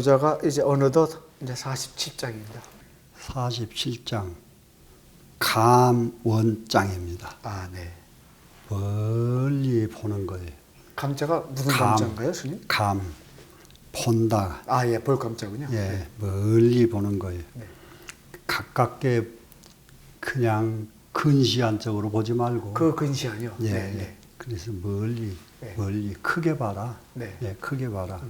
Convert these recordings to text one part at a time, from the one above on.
노자가 이제 어느덧 이제 47장입니다. 47장 감원장입니다. 아, 네. 멀리 보는 거예요. 감자가 무슨 감자인가요, 스님? 감, 본다. 아, 예, 볼 감자군요. 예, 네. 멀리 보는 거예요. 네. 가깝게 그냥 근시안적으로 보지 말고. 그 근시안이요? 예, 네, 예. 네. 그래서 멀리, 네. 멀리 크게 봐라. 네. 예, 크게 봐라.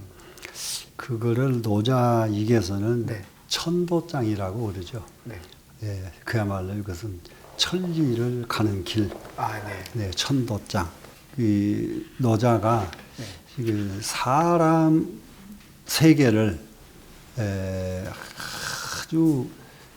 그거를 노자 이게서는 네. 천도장이라고 그러죠. 네. 예, 그야말로 이것은 천리를 가는 길. 아, 네. 네, 천도장. 이 노자가 네. 그 사람 세계를 아주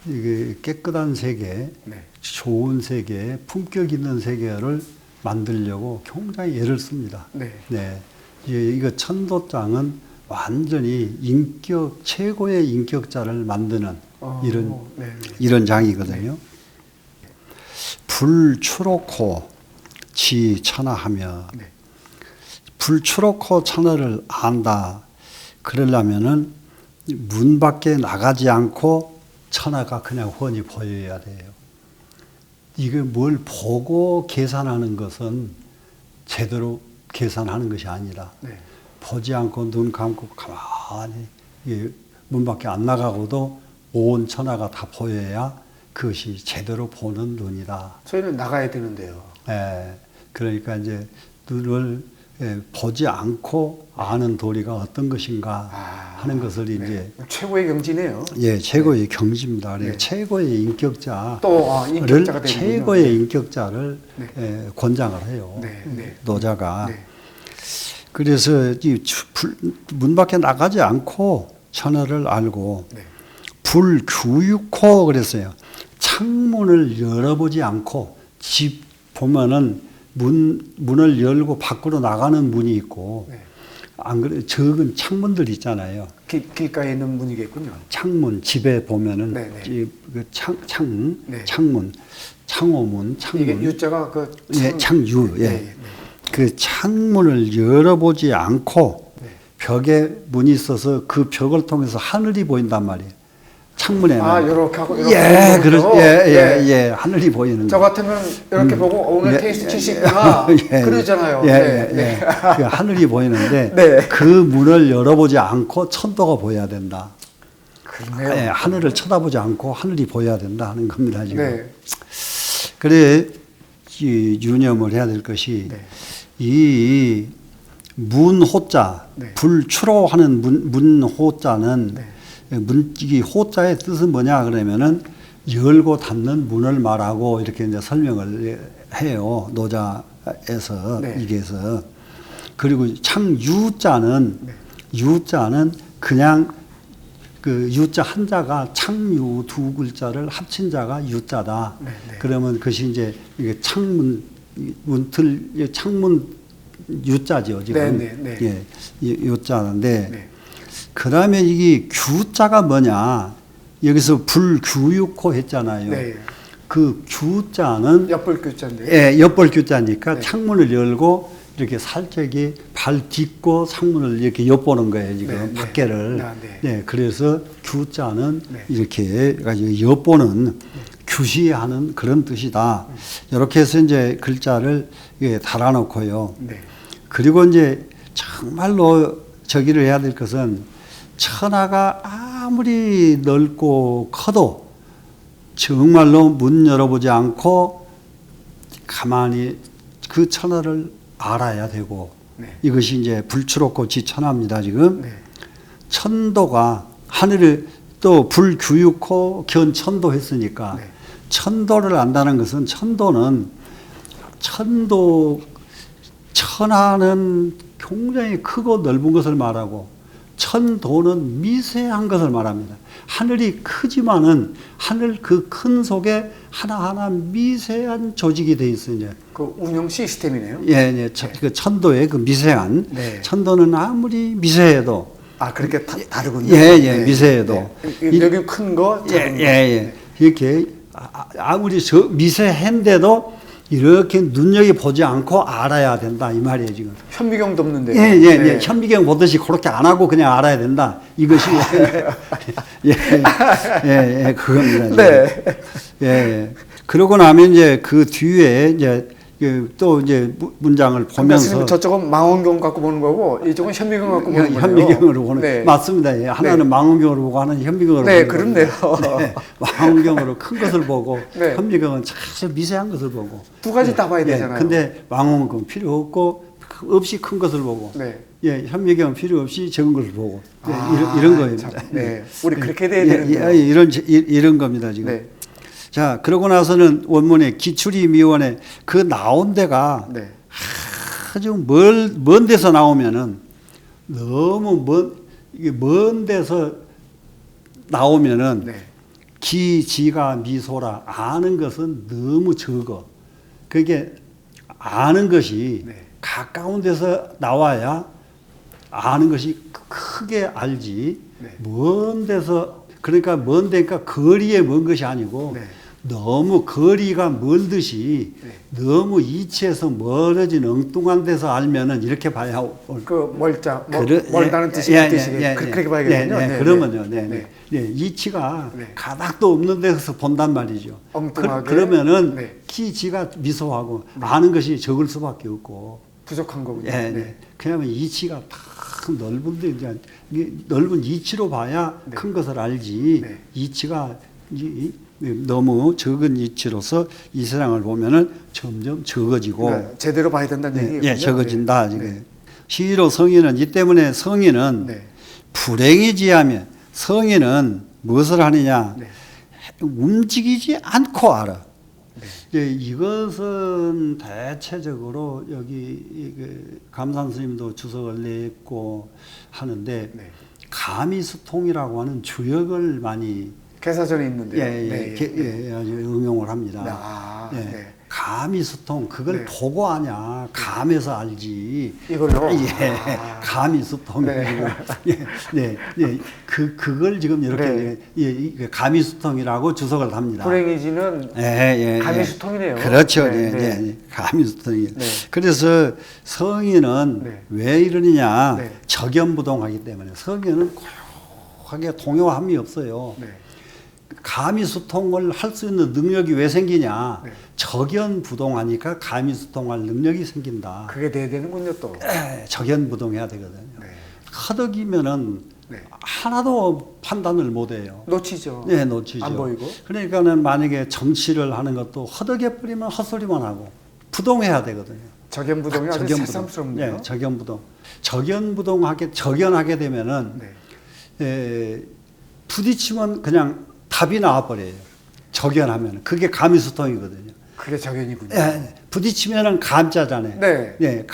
이게 깨끗한 세계, 네. 좋은 세계, 품격 있는 세계를 만들려고 굉장히 애를 씁니다. 네. 네, 이거 천도장은 완전히 인격 최고의 인격자를 만드는 네, 네. 이런 장이거든요. 불추놓고 지 천하하며 네. 불추놓고 천하를 안다. 그러려면은 문 밖에 나가지 않고 천하가 그냥 훤히 보여야 돼요. 이게 뭘 보고 계산하는 것은 제대로 계산하는 것이 아니라 네. 보지 않고 눈 감고 가만히 문 밖에 안 나가고도 온 천하가 다 보여야 그것이 제대로 보는 눈이다. 저희는 나가야 되는데요. 예, 그러니까 이제 눈을 보지 않고 아는 도리가 어떤 것인가 하는 것을 네. 이제 최고의 경지네요. 예, 최고의 경지입니다. 네. 최고의 인격자를 또 인격자가 되는군요. 최고의 네. 인격자를 네. 권장을 해요. 네, 네. 노자가. 네. 그래서 문 밖에 나가지 않고 천하를 알고 네. 불교육호 그랬어요. 창문을 열어보지 않고 집 보면은 문을 열고 밖으로 나가는 문이 있고 네. 안 그래 적은 창문들 있잖아요. 길가에 있는 문이겠군요. 창문 집에 보면은 네, 네. 네. 창문 창호문 창문 이게 유자가 그 창유 예. 네, 네. 그 창문을 열어보지 않고 네. 벽에 문이 있어서 그 벽을 통해서 하늘이 보인단 말이에요. 창문에는 이렇게 하고 예, 보이죠? 예, 하늘이 보이는. 저 같으면 이렇게 보고 오늘 테이스트 치시구나 그러잖아요. 네. 그 하늘이 보이는데 네. 그 문을 열어보지 않고 천도가 보여야 된다. 그러네요. 예, 하늘을 쳐다보지 않고 하늘이 보여야 된다 하는 겁니다 지금. 네. 그래 유념을 해야 될 것이 네. 이 문호자 네. 불추로하는 문호자는 네. 이 호자의 뜻은 뭐냐 그러면은 열고 닫는 문을 말하고 이렇게 이제 설명을 해요. 노자에서 네. 이게서. 그리고 창유자는 네. 유자는 그냥 그 유자 한자가 창유 두 글자를 합친 자가 유자다. 네, 네. 그러면 그것이 이제 이게 창문 유자죠 지금. 네, 네, 네. 예, 유자인데. 네. 그 다음에 이게 규자가 뭐냐. 여기서 불교육호 했잖아요. 네. 그 규자는 엿볼규자인데. 예, 엿볼규자니까 네. 창문을 열고 이렇게 살짝이 발 딛고 창문을 이렇게 엿보는 거예요. 지금 네, 네. 밖에를. 네. 네, 그래서 규자는 네. 이렇게 가지고 엿보는 규시하는 그런 뜻이다. 이렇게 해서 이제 글자를 달아놓고요. 네. 그리고 이제 정말로 저기를 해야 될 것은 천하가 아무리 넓고 커도 정말로 문 열어보지 않고 가만히 그 천하를 알아야 되고 네. 이것이 이제 불추롭고 지천하입니다 지금. 네. 천도가 하늘을 또 불교육호 견천도 했으니까 네. 천도를 안다는 것은 천하는 굉장히 크고 넓은 것을 말하고 천도는 미세한 것을 말합니다. 하늘이 크지만은 하늘 그 큰 속에 하나하나 미세한 조직이 돼 있어요. 이제. 그 운영 시스템이네요. 예. 그 천도의 그 미세한 네. 천도는 아무리 미세해도 그렇게 다르군요. 네, 미세해도 여기 큰 거, 작은 거. 이렇게 아무리 미세한데도 이렇게 눈여겨 보지 않고 알아야 된다 이 말이에요 지금. 현미경도 없는데. 예. 현미경 보듯이 그렇게 안 하고 그냥 알아야 된다. 이것이 그겁니다. 지금. 네. 예. 그러고 나면 이제 그 뒤에 이제 또 이제 문장을 보면서 저쪽은 망원경 갖고 보는 거고 이쪽은 현미경 갖고 보는 거예요. 현미경으로 보는 네. 맞습니다. 예. 하나는 네. 망원경으로 보고 하나는 현미경으로 네, 보는 그렇네요. 거예요. 네. 망원경으로 큰 것을 보고 네. 현미경은 아주 미세한 것을 보고 두 가지 다 봐야 되잖아요. 근데 망원경 필요 없고 없이 큰 것을 보고 네. 현미경은 필요 없이 적은 것을 보고 아, 이런 거예요. 참, 네. 우리 그렇게 돼야 되는데요. 이런 겁니다 지금. 네. 자, 그러고 나서는 원문에 기출이 미원에 그 나온 데가 네. 아주 먼 데서 나오면은 너무 먼 데서 나오면은 네. 기지가 미소라 아는 것은 너무 적어. 그게 아는 것이 네. 가까운 데서 나와야 아는 것이 크게 알지. 네. 먼 데서 그러니까 먼 데니까 거리에 먼 것이 아니고 네. 너무 거리가 멀 듯이 네. 너무 이치에서 멀어진 엉뚱한 데서 알면은 이렇게 봐야 그 멀다는 뜻이 그 뜻이게 그렇게 봐야겠군요. 네, 그러면요. 이치가 네. 가닥도 없는 데서 본단 말이죠. 엉뚱하게. 그러면은 네. 기지가 미소하고 아는 것이 적을 수밖에 없고. 부족한 거군요. 네. 그러면 이치가 딱 넓은데 이제 넓은 이치로 봐야 네. 큰 것을 알지. 네. 이치가 너무 적은 이치로서 이 세상을 보면은 점점 적어지고 제대로 봐야 된다는 얘기군요. 예, 적어진다. 네. 지금 시로 성인은 이 때문에 성인은 네. 불행이지하면 성인은 무엇을 하느냐 네. 움직이지 않고 알아. 네. 이것은 대체적으로 여기 감산 스님도 주석을 냈고 하는데 네. 가미수통이라고 하는 주역을 많이 개사전에 있는데요. 아주 응용을 합니다. 아, 예. 네. 가미수통 그걸 네. 보고 아냐 감에서 알지. 이걸로. 가미수통. 그걸 지금 이렇게 가미수통이라고 주석을 합니다. 불행이지는 가미수통이네요. 그렇죠. 네. 가미수통이. 네. 그래서 성인은 네. 왜 이러느냐? 네. 적연부동하기 때문에 성인은 고요하게 동요함이 없어요. 네. 가미수통을 할 수 있는 능력이 왜 생기냐? 네. 적연부동하니까 가미수통할 능력이 생긴다. 그게 돼야 되는군요 또. 적연부동해야 되거든요. 네. 허덕이면은 네. 하나도 판단을 못해요. 놓치죠. 네, 놓치죠. 안 보이고. 그러니까는 만약에 정치를 하는 것도 허덕여 버리면 헛소리만 하고 부동해야 되거든요. 적연부동이 아주 새삼스럽네요. 네, 적연부동. 적연하게 되면은 네. 부딪히면 그냥 답이 나와버려요. 적연하면. 그게 가미수통이거든요. 그게 적연이군요. 부딪히면은 감자잖아요. 네.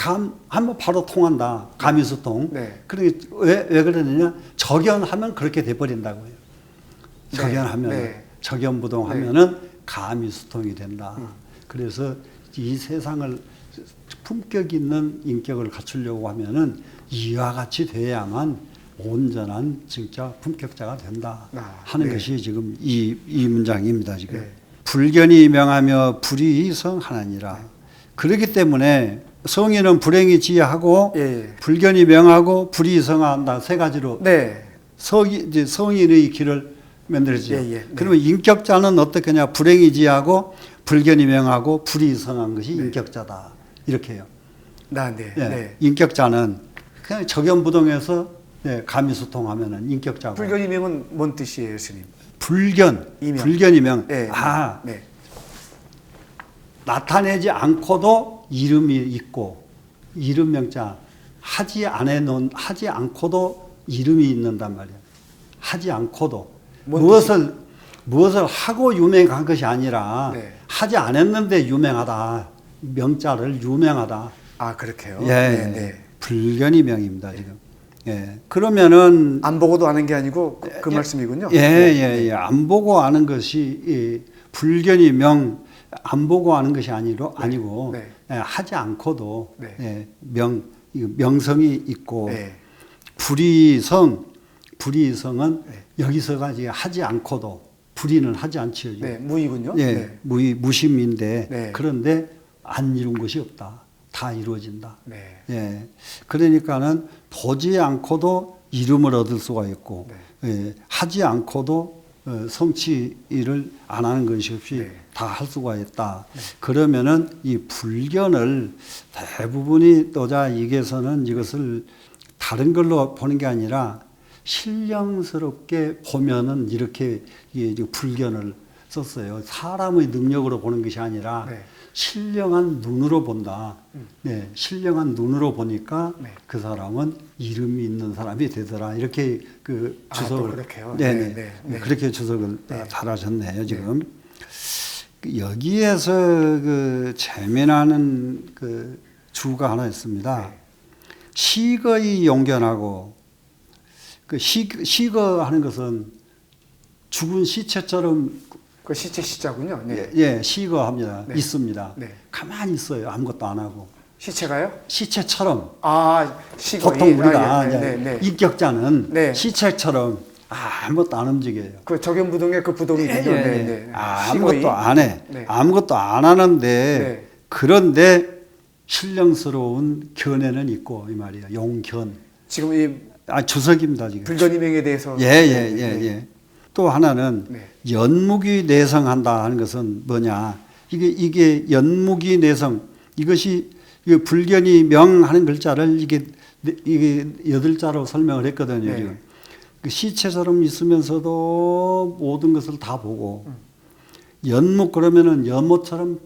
한번 바로 통한다. 가미수통. 네. 그러니까 왜 그러느냐? 적연하면 그렇게 돼버린다고요. 네. 적연하면. 네. 적연부동하면은 가미수통이 된다. 그래서 이 세상을 품격 있는 인격을 갖추려고 하면은 이와 같이 돼야만 온전한 진짜 품격자가 된다 하는 네. 것이 지금 이 문장입니다. 지금 네. 불견이 명하며 불이 성하나니라. 그렇기 때문에 성인은 불행이 지하고 불견이 명하고 불이 성한다 세 가지로 네. 이제 성인의 길을 만들죠. 네. 그러면 인격자는 어떻게냐? 불행이 지하고 불견이 명하고 불이 성한 것이 인격자다 이렇게 해요. 네. 인격자는 그냥 적연부동해서 가미수통하면은 인격자고. 불견이명은 뭔 뜻이에요, 스님? 불견이명. 네. 나타내지 않고도 이름이 있고 이름명자 하지 않고도 이름이 있는단 말이야. 하지 않고도 무엇을 하고 유명한 것이 아니라 하지 않았는데 유명하다. 명자를 유명하다. 아, 그렇게요. 불견이명입니다 지금. 그러면은 안 보고도 아는 게 아니고 그 말씀이군요. 안 보고 아는 것이 불견이명 안 보고 아는 것이 아니고 하지 않고도 명성이 있고 불이성은 여기서가 하지 않고도 불이는 하지 않지요. 무의군요. 무심인데 그런데 안 이룬 것이 없다. 다 이루어진다. 네. 예. 그러니까는 보지 않고도 이름을 얻을 수가 있고, 예. 하지 않고도 성취를 안 하는 것이 없이 네. 다 할 수가 있다. 그러면은 이 불견을 대부분이 노자 이게서는 이것을 다른 걸로 보는 게 아니라 신령스럽게 보면은 이렇게 이게 불견을 썼어요. 사람의 능력으로 보는 것이 아니라 네. 신령한 눈으로 본다. 네, 신령한 눈으로 보니까 네. 그 사람은 이름이 있는 사람이 되더라. 이렇게 그 주석을 또 그렇게요? 네네. 네, 네. 그렇게 주석을 네. 잘하셨네요 지금. 여기에서 그 재미나는 그 주가 하나 있습니다. 네. 시거의 용견하고 그 시거하는 것은 죽은 시체처럼 그 시체 시자군요. 네. 예, 시거합니다. 네. 있습니다. 네. 가만히 있어요. 아무것도 안 하고. 시체가요? 시체처럼. 아, 시거이. 보통 우리가 아, 예. 네, 네. 인격자는 네. 시체처럼 아무것도 안 움직여요. 그 적연부동의 그 부동이군요. 예, 네, 예. 네. 아무것도 안 해. 네. 아무것도 안 하는데 네. 그런데 신령스러운 견해는 있고 이 말이야. 용견. 지금 이 주석입니다 지금. 불견이명에 대해서. 예. 또 하나는 네. 연무기 내성한다 하는 것은 뭐냐? 이게 연무기 내성 이것이 불견이 명하는 글자를 이게 8자로 설명을 했거든요. 네. 지금 그 시체처럼 있으면서도 모든 것을 다 보고 연묵 그러면은 연못처럼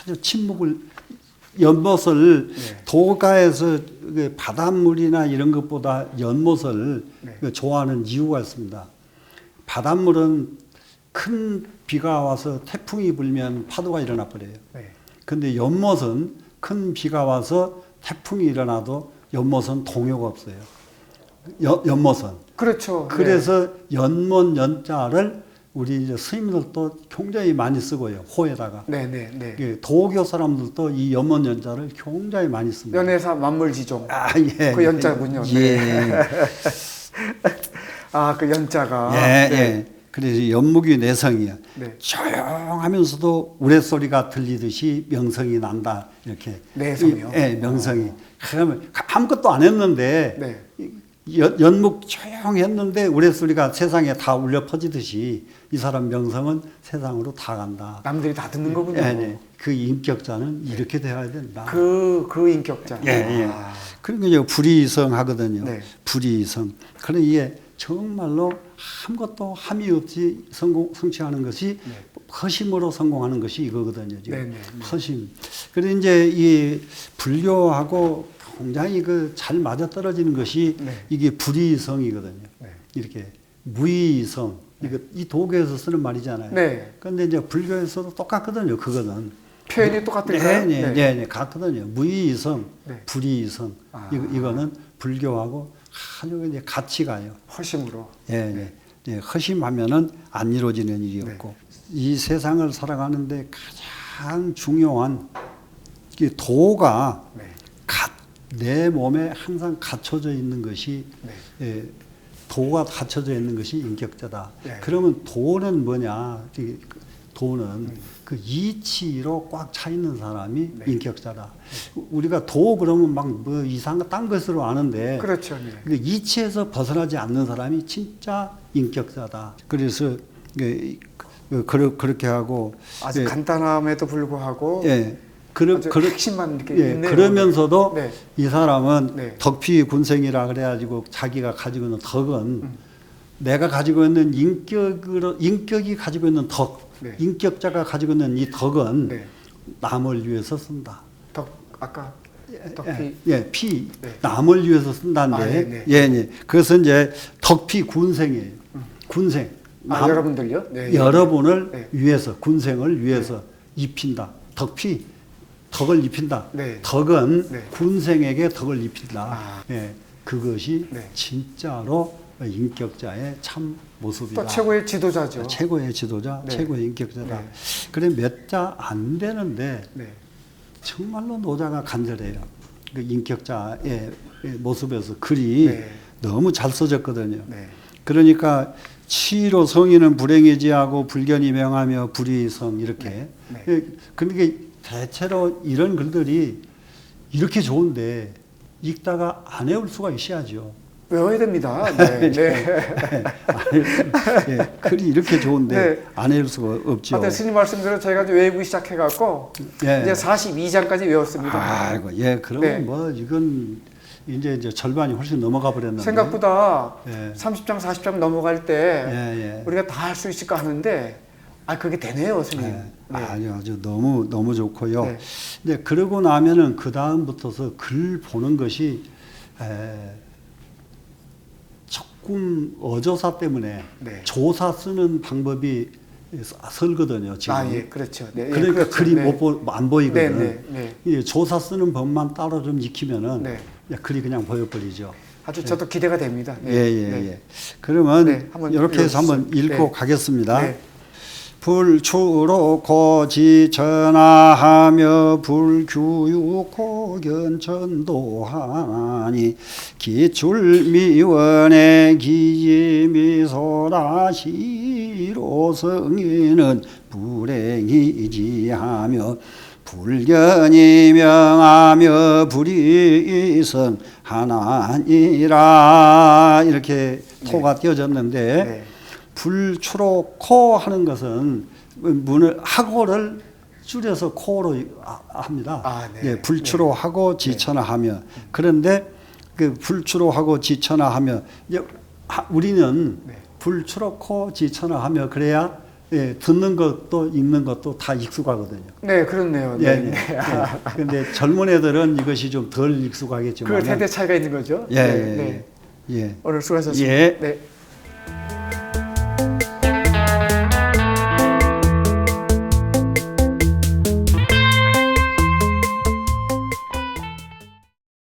아주 침묵을 연못을 네. 도가에서 바닷물이나 이런 것보다 연못을 네. 좋아하는 이유가 있습니다. 바닷물은 큰 비가 와서 태풍이 불면 파도가 일어나 버려요. 네. 근데 연못은 큰 비가 와서 태풍이 일어나도 연못은 동요가 없어요. 연못은. 그렇죠. 그래서 연못 연자를 우리 이제 스님들도 굉장히 많이 쓰고요. 호에다가. 네, 네, 네. 도교 사람들도 이 연못 연자를 굉장히 많이 씁니다. 연애사 만물지종. 예. 그 연자군요. 예. 아, 그 연자가. 예, 네. 예. 그래서 연묵이 내성이야. 네. 조용하면서도 우레소리가 들리듯이 명성이 난다. 이렇게. 내성이요? 예, 명성이. 그러면 아무것도 안 했는데 네. 연묵 조용했는데 우레소리가 세상에 다 울려 퍼지듯이 이 사람 명성은 세상으로 다 간다. 남들이 다 듣는 거군요. 예, 예. 그 인격자는 이렇게 되어야 된다. 그 인격자. 예, 예. 아. 그러니까 이제 불이성 하거든요. 네. 불이성. 그런 이게 정말로 아무것도 함이 없이 성취하는 것이 네. 허심으로 성공하는 것이 이거거든요. 지금. 네, 네, 네. 허심. 그런데 이제 이 불교하고 굉장히 잘 맞아 떨어지는 것이 네. 이게 불이성이거든요. 네. 이렇게 무의성. 이거 이 도교에서 쓰는 말이잖아요. 네. 그런데 이제 불교에서도 똑같거든요. 그거는. 표현이 똑같을까요? 네, 같거든요. 무의성, 네. 불이성. 아. 이거는 불교하고 아주 이제 같이 가요. 허심으로. 예. 허심하면은 안 이루어지는 일이 없고 이 세상을 살아가는데 가장 중요한 이 도가 네. 내 몸에 항상 갖춰져 있는 것이 네. 도가 갖춰져 있는 것이 인격자다. 네. 그러면 도는 뭐냐? 도는 그 이치로 꽉 차 있는 사람이 네. 인격자다. 우리가 도 그러면 막 뭐 이상한 딴 것으로 아는데 그렇죠. 네. 그 이치에서 벗어나지 않는 사람이 진짜 인격자다. 그래서 그렇게 하고 아주 간단함에도 불구하고 아주 핵심만 이렇게 있네요. 그러면서도 네. 이 사람은 네. 덕피 군생이라 그래가지고 자기가 가지고 있는 덕은 내가 가지고 있는 인격이 가지고 있는 덕, 네. 인격자가 가지고 있는 이 덕은 네. 남을 위해서 쓴다. 아까 덕피. 피 네. 남을 위해서 쓴다는데, 그래서 이제 덕피 군생이에요. 군생. 여러분들요? 네. 여러분을 네. 위해서 군생을 위해서 입힌다. 덕피. 덕을 입힌다. 네. 덕은 네. 군생에게 덕을 입힌다. 아. 그것이 네. 진짜로 인격자의 참 모습이다. 또 최고의 지도자죠. 최고의 지도자, 네. 최고의 인격자다. 네. 그래 몇 자 안 되는데 네. 정말로 노자가 간절해요. 그 인격자의 모습에서 글이 네. 너무 잘 써졌거든요. 네. 그러니까 치로 성인은 불행이지하고 불견이 명하며 불의성 이렇게. 네. 그러니까 대체로 이런 글들이 이렇게 좋은데 읽다가 안 외울 수가 있어야죠. 외워야 됩니다. 네. 네. 예, 글이 이렇게 좋은데 네. 안 외울 수가 없죠. 아, 스님 말씀대로 저희가 이제 외우기 시작해갖고 예. 이제 42장까지 외웠습니다. 아이고, 예, 그러면 네. 뭐 이건 이제 절반이 훨씬 넘어가 버렸는데. 생각보다 예. 30장, 40장 넘어갈 때 예, 예. 우리가 다 할 수 있을까 하는데 그게 되네요, 스님. 네. 네. 아주 너무 좋고요. 네. 이제 그러고 나면은 그 다음부터서 글 보는 것이 조금 어조사 때문에 네. 조사 쓰는 방법이 설거든요. 지금. 예, 그렇죠. 네, 그러니까 그렇죠. 글이 네. 안 보이거든. 네. 이 조사 쓰는 법만 따로 좀 익히면은 네. 글이 그냥 보여버리죠. 아주 저도 기대가 됩니다. 네. 예. 그러면 네, 한번 이렇게 해서 한번 읽고 네. 가겠습니다. 네. 불추로 고지전하하며 불교육고 견천도하니 기출미원의 기미소라 시로성에는 불행이지하며 불견이 명하며 불이성 하나니라 이렇게 토가 띄어졌는데 네. 불추로코 하는 것은 문을 하고를 줄여서 코로 합니다. 네. 예, 불추로하고 지천하하며 그런데 그 불추로하고 지천하하며 우리는 네. 불추로코 지천하하며 그래야 듣는 것도 읽는 것도 다 익숙하거든요. 네, 그렇네요. 네. 그런데 젊은 애들은 이것이 좀 덜 익숙하겠지만 그 세대 차이가 있는 거죠. 예. 오늘 수고하셨습니다. 예. 네.